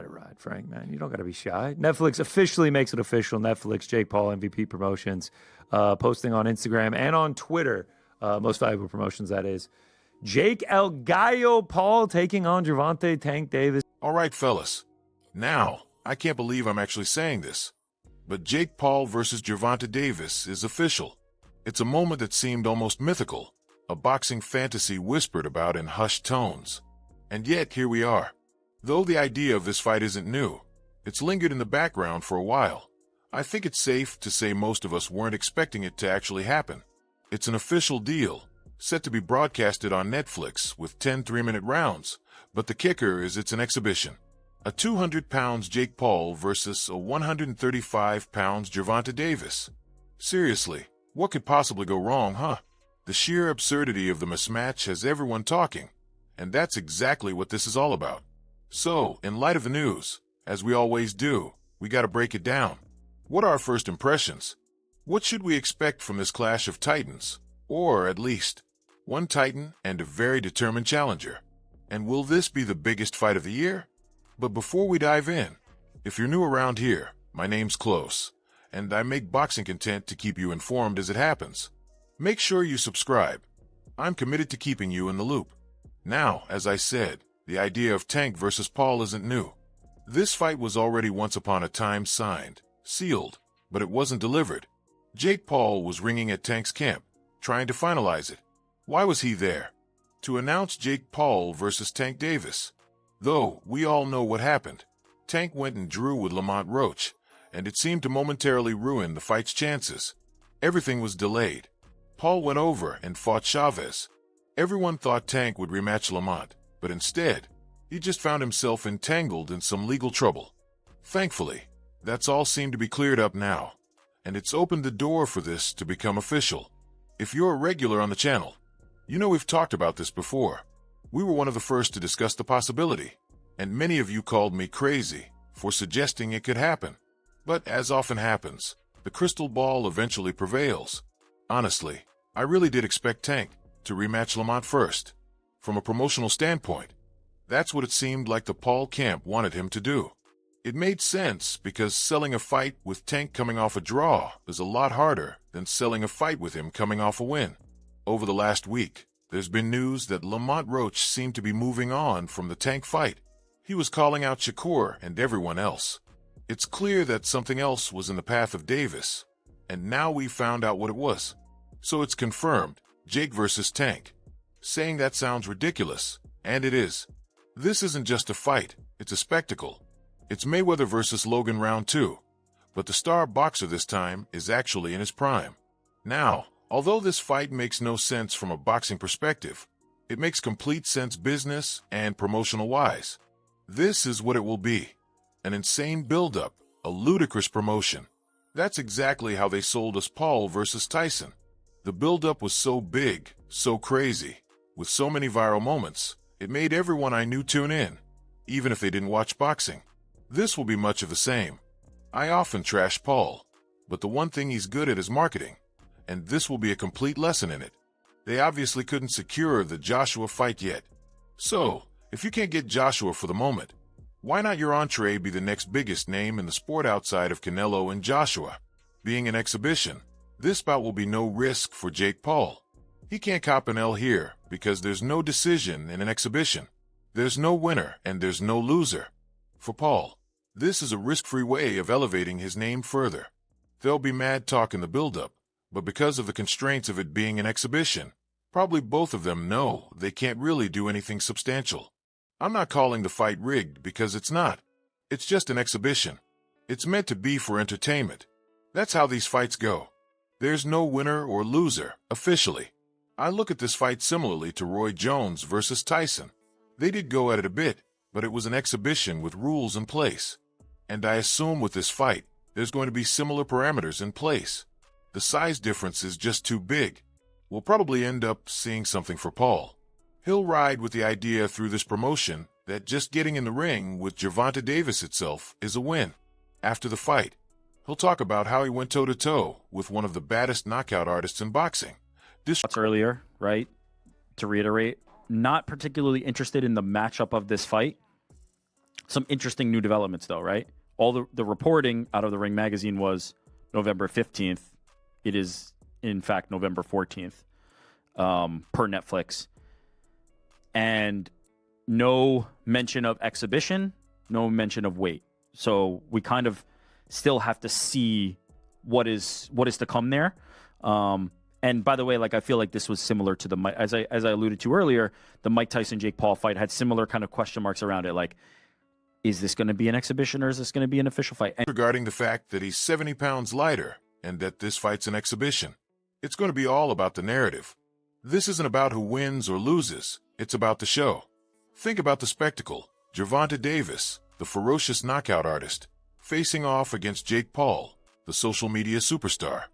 let it ride, Frank, man. You don't got to be shy. Netflix officially makes it official. Netflix, Jake Paul, MVP Promotions, posting on Instagram and on Twitter. Most valuable promotions, that is. Jake El Gallo Paul taking on Gervonta Tank Davis. All right, fellas. Now, I can't believe I'm actually saying this, but Jake Paul versus Gervonta Davis is official. It's a moment that seemed almost mythical, a boxing fantasy whispered about in hushed tones. And yet, here we are. Though the idea of this fight isn't new, it's lingered in the background for a while. I think it's safe to say most of us weren't expecting it to actually happen. It's an official deal, set to be broadcasted on Netflix with 10 3-minute rounds, but the kicker is it's an exhibition. A 200 pounds Jake Paul versus a 135 pounds Gervonta Davis. Seriously, what could possibly go wrong, huh? The sheer absurdity of the mismatch has everyone talking, and that's exactly what this is all about. So, in light of the news, as we always do, we gotta break it down. What are our first impressions? What should we expect from this clash of titans? Or, at least, one titan and a very determined challenger. And will this be the biggest fight of the year? But before we dive in, if you're new around here, my name's Close, and I make boxing content to keep you informed as it happens. Make sure you subscribe. I'm committed to keeping you in the loop. Now, as I said, the idea of Tank versus Paul isn't new. This fight was already once upon a time signed, sealed, but it wasn't delivered. Jake Paul was ringing at Tank's camp, trying to finalize it. Why was he there? To announce Jake Paul versus Tank Davis. Though, we all know what happened. Tank went and drew with Lamont Roach, and it seemed to momentarily ruin the fight's chances. Everything was delayed. Paul went over and fought Chavez. Everyone thought Tank would rematch Lamont, but instead, he just found himself entangled in some legal trouble. Thankfully, that's all seemed to be cleared up now, and it's opened the door for this to become official. If you're a regular on the channel, you know we've talked about this before. We were one of the first to discuss the possibility, and many of you called me crazy for suggesting it could happen. But as often happens, the crystal ball eventually prevails. Honestly, I really did expect Tank to rematch Lamont first. From a promotional standpoint, that's what it seemed like the Paul camp wanted him to do. It made sense because selling a fight with Tank coming off a draw is a lot harder than selling a fight with him coming off a win. Over the last week, there's been news that Lamont Roach seemed to be moving on from the Tank fight. He was calling out Shakur and everyone else. It's clear that something else was in the path of Davis, and now we found out what it was. So it's confirmed, Jake versus Tank. Saying that sounds ridiculous, and it is. This isn't just a fight, it's a spectacle. It's Mayweather versus Logan round 2, but the star boxer this time is actually in his prime. Now, although this fight makes no sense from a boxing perspective, it makes complete sense business and promotional-wise. This is what it will be. An insane build-up, a ludicrous promotion. That's exactly how they sold us Paul versus Tyson. The build-up was so big, so crazy, with so many viral moments, it made everyone I knew tune in, even if they didn't watch boxing. This will be much of the same. I often trash Paul, but the one thing he's good at is marketing, and this will be a complete lesson in it. They obviously couldn't secure the Joshua fight yet. So, if you can't get Joshua for the moment, why not your entree be the next biggest name in the sport outside of Canelo and Joshua? Being an exhibition, this bout will be no risk for Jake Paul. He can't cop an L here because there's no decision in an exhibition. There's no winner and there's no loser. For Paul, this is a risk-free way of elevating his name further. There'll be mad talk in the build-up, but because of the constraints of it being an exhibition, probably both of them know they can't really do anything substantial. I'm not calling the fight rigged because it's not. It's just an exhibition. It's meant to be for entertainment. That's how these fights go. There's no winner or loser, officially. I look at this fight similarly to Roy Jones versus Tyson. They did go at it a bit, but it was an exhibition with rules in place. And I assume with this fight, there's going to be similar parameters in place. The size difference is just too big. We'll probably end up seeing something for Paul. He'll ride with the idea through this promotion that just getting in the ring with Gervonta Davis itself is a win. After the fight, he'll talk about how he went toe-to-toe with one of the baddest knockout artists in boxing. Earlier, right? To reiterate, not particularly interested in the matchup of this fight. Some interesting new developments, though, right? All the reporting out of the Ring magazine was November 15th. It is, in fact, November 14th, per Netflix. And no mention of exhibition, no mention of weight. So we kind of still have to see what is to come there. And by the way, like, I feel like this was similar to as I alluded to earlier, the Mike Tyson Jake Paul fight had similar kind of question marks around it. Like, is this going to be an exhibition or is this going to be an official fight? And regarding the fact that he's 70 pounds lighter and that this fight's an exhibition, it's going to be all about the narrative. This isn't about who wins or loses. It's about the show. Think about the spectacle. Gervonta Davis, the ferocious knockout artist, facing off against Jake Paul, the social media superstar.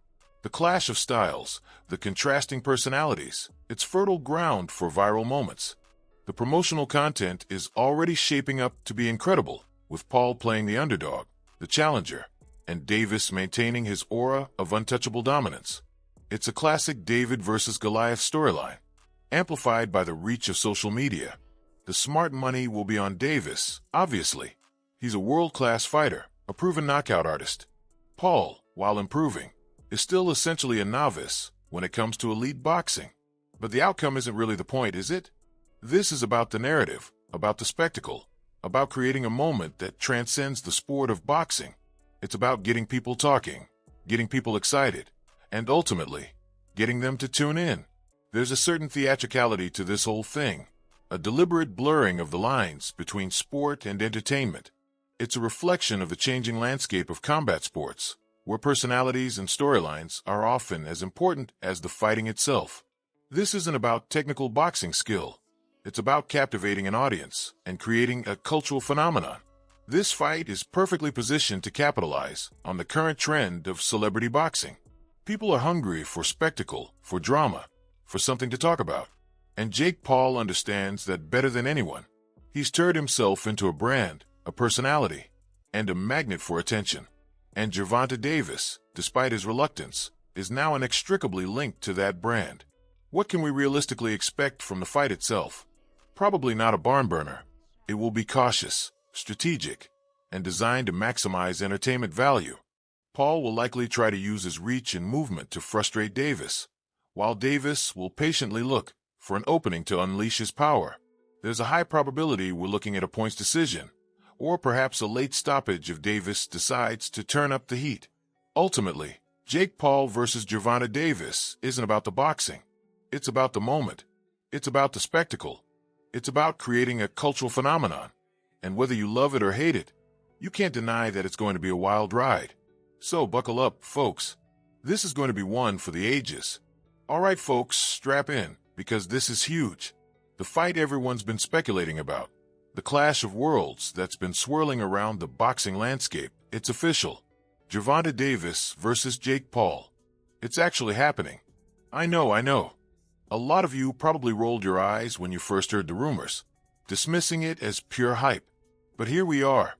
The clash of styles, the contrasting personalities, it's fertile ground for viral moments. The promotional content is already shaping up to be incredible, with Paul playing the underdog, the challenger, and Davis maintaining his aura of untouchable dominance. It's a classic David versus Goliath storyline, amplified by the reach of social media. The smart money will be on Davis, obviously. He's a world-class fighter, a proven knockout artist. Paul, while improving, is still essentially a novice when it comes to elite boxing. But the outcome isn't really the point, is it? This is about the narrative, about the spectacle, about creating a moment that transcends the sport of boxing. It's about getting people talking, getting people excited, and ultimately, getting them to tune in. There's a certain theatricality to this whole thing, a deliberate blurring of the lines between sport and entertainment. It's a reflection of the changing landscape of combat sports, where personalities and storylines are often as important as the fighting itself. This isn't about technical boxing skill. It's about captivating an audience and creating a cultural phenomenon. This fight is perfectly positioned to capitalize on the current trend of celebrity boxing. People are hungry for spectacle, for drama, for something to talk about. And Jake Paul understands that better than anyone. He's turned himself into a brand, a personality, and a magnet for attention. And Gervonta Davis, despite his reluctance, is now inextricably linked to that brand. What can we realistically expect from the fight itself? Probably not a barn burner. It will be cautious, strategic, and designed to maximize entertainment value. Paul will likely try to use his reach and movement to frustrate Davis, while Davis will patiently look for an opening to unleash his power. There's a high probability we're looking at a points decision, or perhaps a late stoppage if Davis decides to turn up the heat. Ultimately, Jake Paul versus Gervonta Davis isn't about the boxing. It's about the moment. It's about the spectacle. It's about creating a cultural phenomenon. And whether you love it or hate it, you can't deny that it's going to be a wild ride. So buckle up, folks. This is going to be one for the ages. All right, folks, strap in, because this is huge. The fight everyone's been speculating about. The clash of worlds that's been swirling around the boxing landscape. It's official. Gervonta Davis versus Jake Paul. It's actually happening. I know. A lot of you probably rolled your eyes when you first heard the rumors, dismissing it as pure hype. But here we are.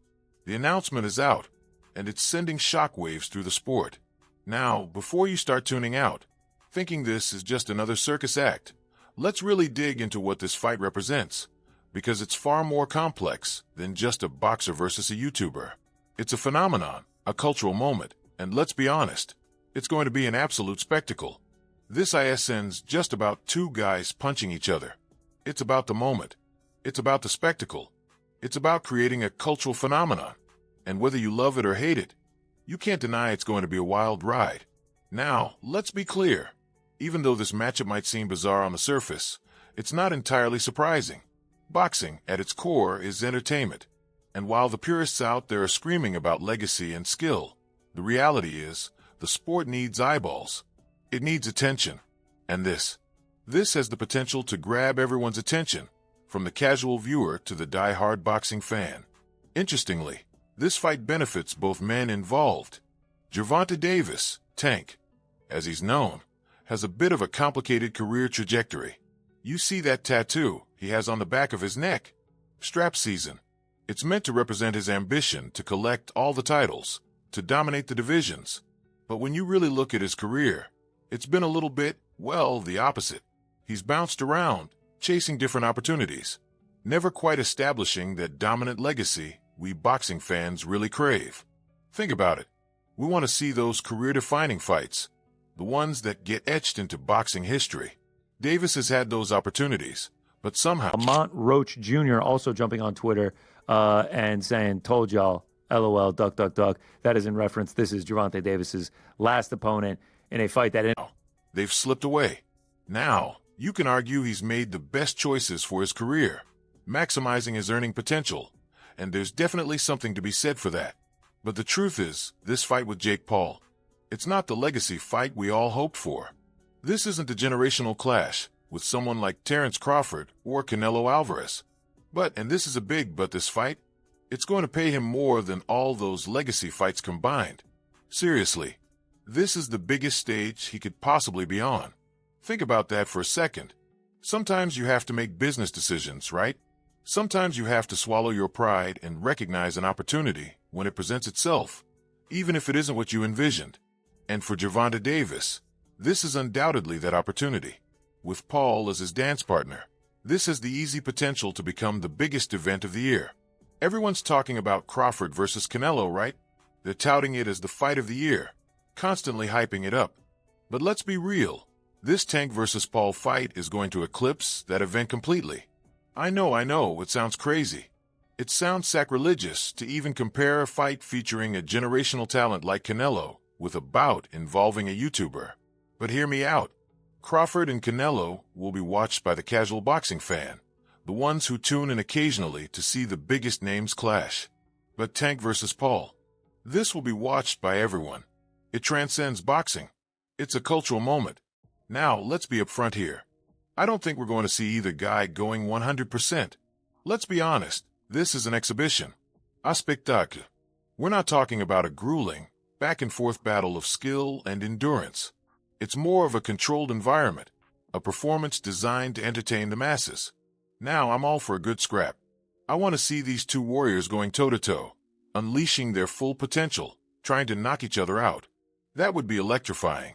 The announcement is out, and it's sending shockwaves through the sport. Now, before you start tuning out, thinking this is just another circus act, let's really dig into what this fight represents, because it's far more complex than just a boxer versus a YouTuber. It's a phenomenon, a cultural moment, and let's be honest, it's going to be an absolute spectacle. This ISN's just about two guys punching each other. It's about the moment. It's about the spectacle. It's about creating a cultural phenomenon. And whether you love it or hate it, you can't deny it's going to be a wild ride. Now, let's be clear. Even though this matchup might seem bizarre on the surface, it's not entirely surprising. Boxing, at its core, is entertainment. And while the purists out there are screaming about legacy and skill, the reality is, the sport needs eyeballs. It needs attention. And this has the potential to grab everyone's attention, from the casual viewer to the die-hard boxing fan. Interestingly, this fight benefits both men involved. Gervonta Davis, Tank, as he's known, has a bit of a complicated career trajectory. You see that tattoo he has on the back of his neck? Strap season. It's meant to represent his ambition to collect all the titles, to dominate the divisions. But when you really look at his career, it's been a little bit, well, the opposite. He's bounced around, chasing different opportunities. never quite establishing that dominant legacy we boxing fans really crave. Think about it. We want to see those career-defining fights, the ones that get etched into boxing history. Davis has had those opportunities, but somehow... Lamont Roach Jr. also jumping on Twitter and saying, told y'all, LOL, duck, duck, duck. That is in reference. This is Gervonta Davis's last opponent in a fight that... They've slipped away. Now, you can argue he's made the best choices for his career, maximizing his earning potential, and there's definitely something to be said for that. But the truth is, this fight with Jake Paul, it's not the legacy fight we all hoped for. This isn't a generational clash with someone like Terrence Crawford or Canelo Alvarez. But, and this is a big but, this fight, it's going to pay him more than all those legacy fights combined. Seriously, this is the biggest stage he could possibly be on. Think about that for a second. Sometimes you have to make business decisions, right? Sometimes you have to swallow your pride and recognize an opportunity when it presents itself, even if it isn't what you envisioned. And for Gervonta Davis, this is undoubtedly that opportunity. With Paul as his dance partner, this has the easy potential to become the biggest event of the year. Everyone's talking about Crawford versus Canelo, right? They're touting it as the fight of the year, constantly hyping it up. But let's be real, this Tank versus Paul fight is going to eclipse that event completely. I know, it sounds crazy. It sounds sacrilegious to even compare a fight featuring a generational talent like Canelo with a bout involving a YouTuber. But hear me out. Crawford and Canelo will be watched by the casual boxing fan, the ones who tune in occasionally to see the biggest names clash. But Tank versus Paul, this will be watched by everyone. It transcends boxing. It's a cultural moment. Now, let's be upfront here. I don't think we're going to see either guy going 100%. Let's be honest, this is an exhibition. A spectacle. We're not talking about a grueling, back-and-forth battle of skill and endurance. It's more of a controlled environment, a performance designed to entertain the masses. Now, I'm all for a good scrap. I want to see these two warriors going toe-to-toe, unleashing their full potential, trying to knock each other out. That would be electrifying.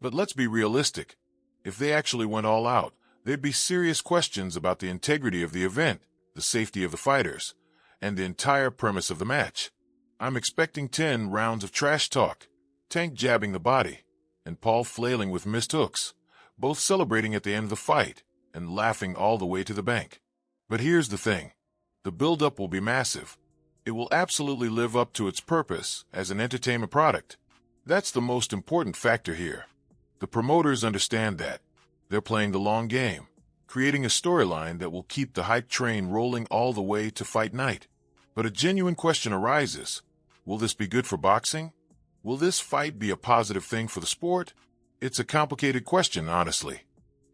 But let's be realistic. If they actually went all out, there'd be serious questions about the integrity of the event, the safety of the fighters, and the entire premise of the match. I'm expecting 10 rounds of trash talk, Tank jabbing the body, and Paul flailing with missed hooks, both celebrating at the end of the fight and laughing all the way to the bank. But here's the thing. The build-up will be massive. It will absolutely live up to its purpose as an entertainment product. That's the most important factor here. The promoters understand that. They're playing the long game, creating a storyline that will keep the hype train rolling all the way to fight night. But a genuine question arises. Will this be good for boxing? Will this fight be a positive thing for the sport? It's a complicated question, honestly.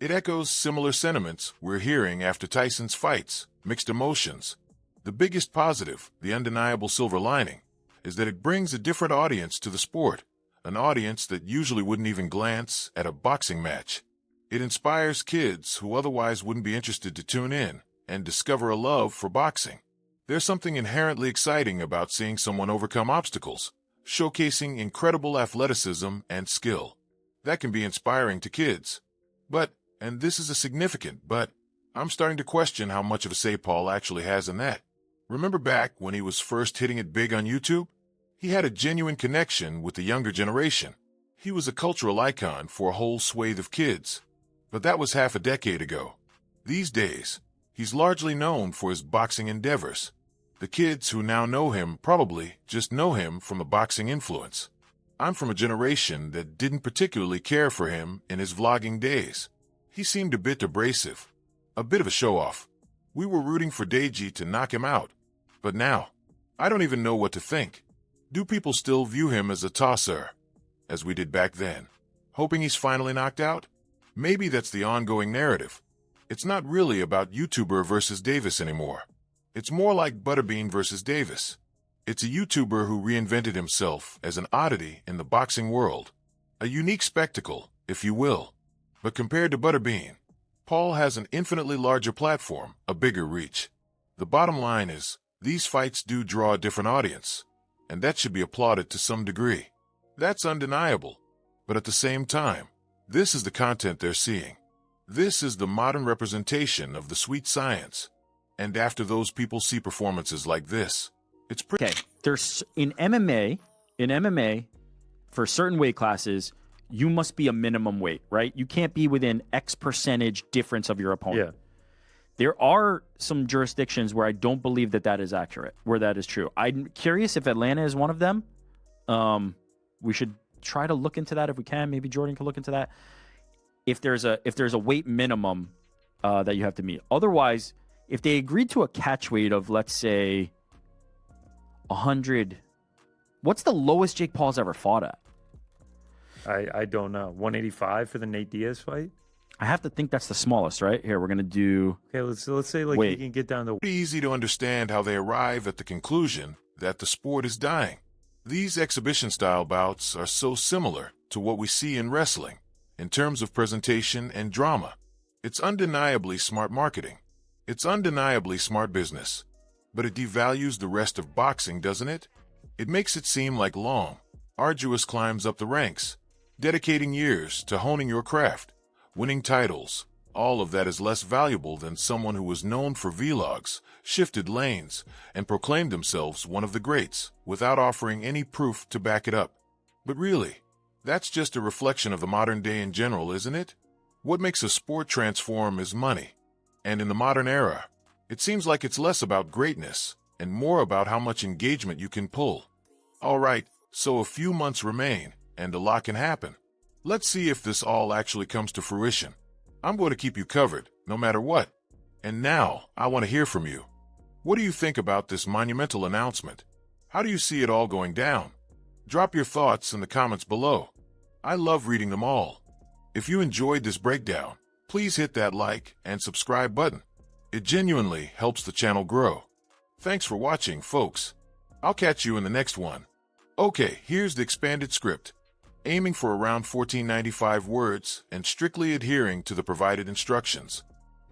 It echoes similar sentiments we're hearing after Tyson's fights, mixed emotions. The biggest positive, the undeniable silver lining, is that it brings a different audience to the sport, an audience that usually wouldn't even glance at a boxing match. It inspires kids who otherwise wouldn't be interested to tune in and discover a love for boxing. There's something inherently exciting about seeing someone overcome obstacles, showcasing incredible athleticism and skill. That can be inspiring to kids. But, and this is a significant but, I'm starting to question how much of a say Paul actually has in that. Remember back when he was first hitting it big on YouTube? He had a genuine connection with the younger generation. He was a cultural icon for a whole swathe of kids. But that was half a decade ago. These days, he's largely known for his boxing endeavors. The kids who now know him probably just know him from a boxing influence. I'm from a generation that didn't particularly care for him in his vlogging days. He seemed a bit abrasive, a bit of a show-off. We were rooting for Deji to knock him out. But now, I don't even know what to think. Do people still view him as a tosser, as we did back then, hoping he's finally knocked out? Maybe that's the ongoing narrative. It's not really about YouTuber versus Davis anymore. It's more like Butterbean versus Davis. It's a YouTuber who reinvented himself as an oddity in the boxing world. A unique spectacle, if you will. But compared to Butterbean, Paul has an infinitely larger platform, a bigger reach. The bottom line is, these fights do draw a different audience, and that should be applauded to some degree. That's undeniable. But at the same time, this is the content they're seeing. This is the modern representation of the sweet science. And after those people see performances like this, it's pretty... Okay, there's in MMA, for certain weight classes, you must be a minimum weight, right? You can't be within X percentage difference of your opponent. Yeah. There are some jurisdictions where I don't believe that is accurate, where that is true. I'm curious if Atlanta is one of them. We should try to look into that if we can. Maybe Jordan can look into that. If there's a weight minimum that you have to meet. Otherwise, if they agreed to a catch weight of, let's say, 100, what's the lowest Jake Paul's ever fought at? I don't know. 185 for the Nate Diaz fight? I have to think that's the smallest, right? Here, we're going to do... Okay, let's say like he can get down to... Pretty easy to understand how they arrive at the conclusion that the sport is dying. These exhibition-style bouts are so similar to what we see in wrestling in terms of presentation and drama. It's undeniably smart marketing. It's undeniably smart business. But it devalues the rest of boxing, doesn't it? It makes it seem like long, arduous climbs up the ranks, dedicating years to honing your craft, winning titles. All of that is less valuable than someone who was known for vlogs, shifted lanes, and proclaimed themselves one of the greats without offering any proof to back it up. But really, that's just a reflection of the modern day in general, isn't it? What makes a sport transform is money. And in the modern era, it seems like it's less about greatness and more about how much engagement you can pull. All right, so a few months remain, and a lot can happen. Let's see if this all actually comes to fruition. I'm going to keep you covered, no matter what. And now, I want to hear from you. What do you think about this monumental announcement? How do you see it all going down? Drop your thoughts in the comments below. I love reading them all. If you enjoyed this breakdown, please hit that like and subscribe button. It genuinely helps the channel grow. Thanks for watching, folks. I'll catch you in the next one. Okay, here's the expanded script. Aiming for around 1495 words and strictly adhering to the provided instructions.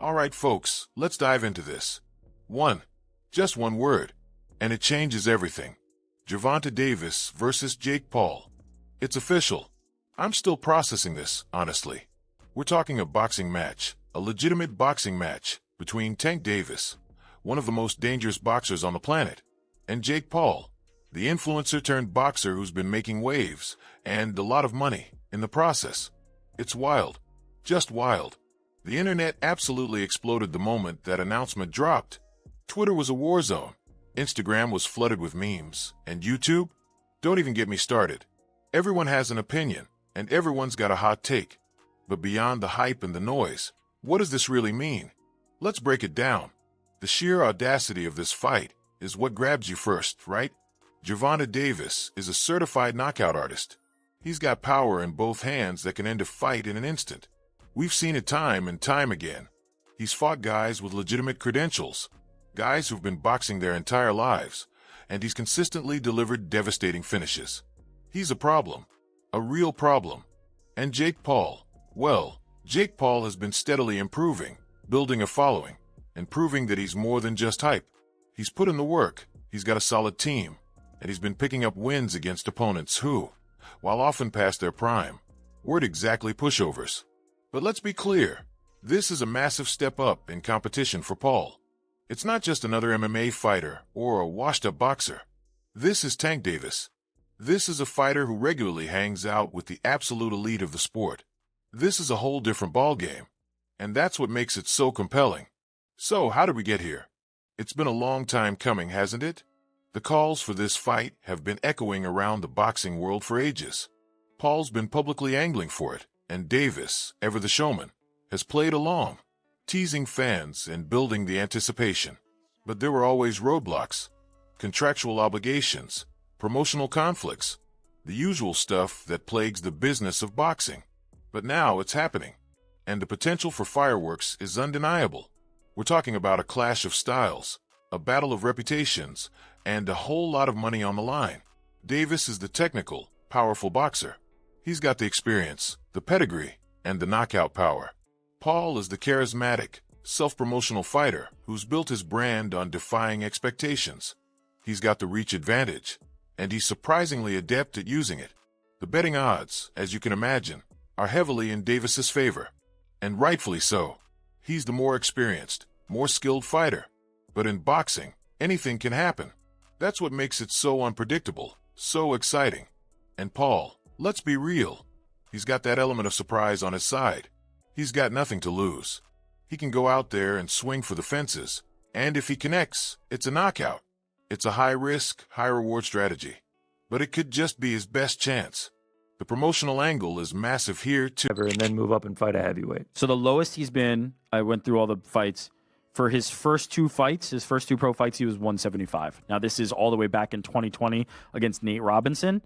All right, folks, let's dive into this. 1. Just one word, and it changes everything. Gervonta Davis versus Jake Paul. It's official. I'm still processing this, honestly. We're talking a boxing match, a legitimate boxing match, between Tank Davis, one of the most dangerous boxers on the planet, and Jake Paul, the influencer turned boxer who's been making waves and a lot of money in the process. It's wild. Just wild. The internet absolutely exploded the moment that announcement dropped. Twitter was a war zone. Instagram was flooded with memes. And YouTube? Don't even get me started. Everyone has an opinion, and everyone's got a hot take. But beyond the hype and the noise, what does this really mean? Let's break it down. The sheer audacity of this fight is what grabs you first, right? Gervonta Davis is a certified knockout artist. He's got power in both hands that can end a fight in an instant. We've seen it time and time again. He's fought guys with legitimate credentials, guys who've been boxing their entire lives, and he's consistently delivered devastating finishes. He's a problem, a real problem. And Jake Paul, well, Jake Paul has been steadily improving, building a following, and proving that he's more than just hype. He's put in the work, he's got a solid team, and he's been picking up wins against opponents who, while often past their prime, weren't exactly pushovers. But let's be clear, this is a massive step up in competition for Paul. It's not just another MMA fighter or a washed-up boxer. This is Tank Davis. This is a fighter who regularly hangs out with the absolute elite of the sport. This is a whole different ballgame, and that's what makes it so compelling. So, how did we get here? It's been a long time coming, hasn't it? The calls for this fight have been echoing around the boxing world for ages. Paul's been publicly angling for it, and Davis, ever the showman, has played along, teasing fans and building the anticipation. But there were always roadblocks, contractual obligations, promotional conflicts, the usual stuff that plagues the business of boxing. But now it's happening, and the potential for fireworks is undeniable. We're talking about a clash of styles, a battle of reputations, and a whole lot of money on the line. Davis is the technical, powerful boxer. He's got the experience, the pedigree, and the knockout power. Paul is the charismatic, self-promotional fighter who's built his brand on defying expectations. He's got the reach advantage, and he's surprisingly adept at using it. The betting odds, as you can imagine, are heavily in Davis's favor, and rightfully so. He's the more experienced, more skilled fighter. But in boxing, anything can happen. That's what makes it so unpredictable, so exciting. And Paul, let's be real. He's got that element of surprise on his side. He's got nothing to lose. He can go out there and swing for the fences. And if he connects, it's a knockout. It's a high-risk, high-reward strategy. But it could just be his best chance. The promotional angle is massive here, too. And then move up and fight a heavyweight. So the lowest he's been, I went through all the fights. For his first two fights, his first two pro fights, he was 175. Now, this is all the way back in 2020 against Nate Robinson.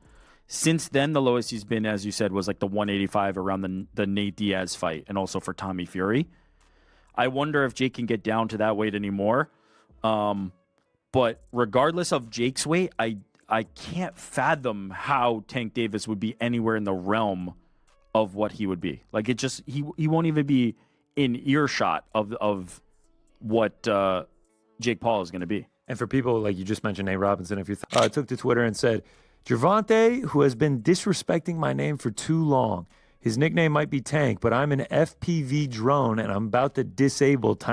Since then, the lowest he's been, as you said, was like the 185 around the Nate Diaz fight and also for Tommy Fury. I wonder if Jake can get down to that weight anymore. But regardless of Jake's weight, I can't fathom how Tank Davis would be anywhere in the realm of what he would be. Like, it just, he won't even be in earshot of what Jake Paul is going to be. And for people, like you just mentioned, Nate Robinson, if you took to Twitter and said, Gervonta, who has been disrespecting my name for too long. His nickname might be Tank, but I'm an FPV drone, and I'm about to disable Tiny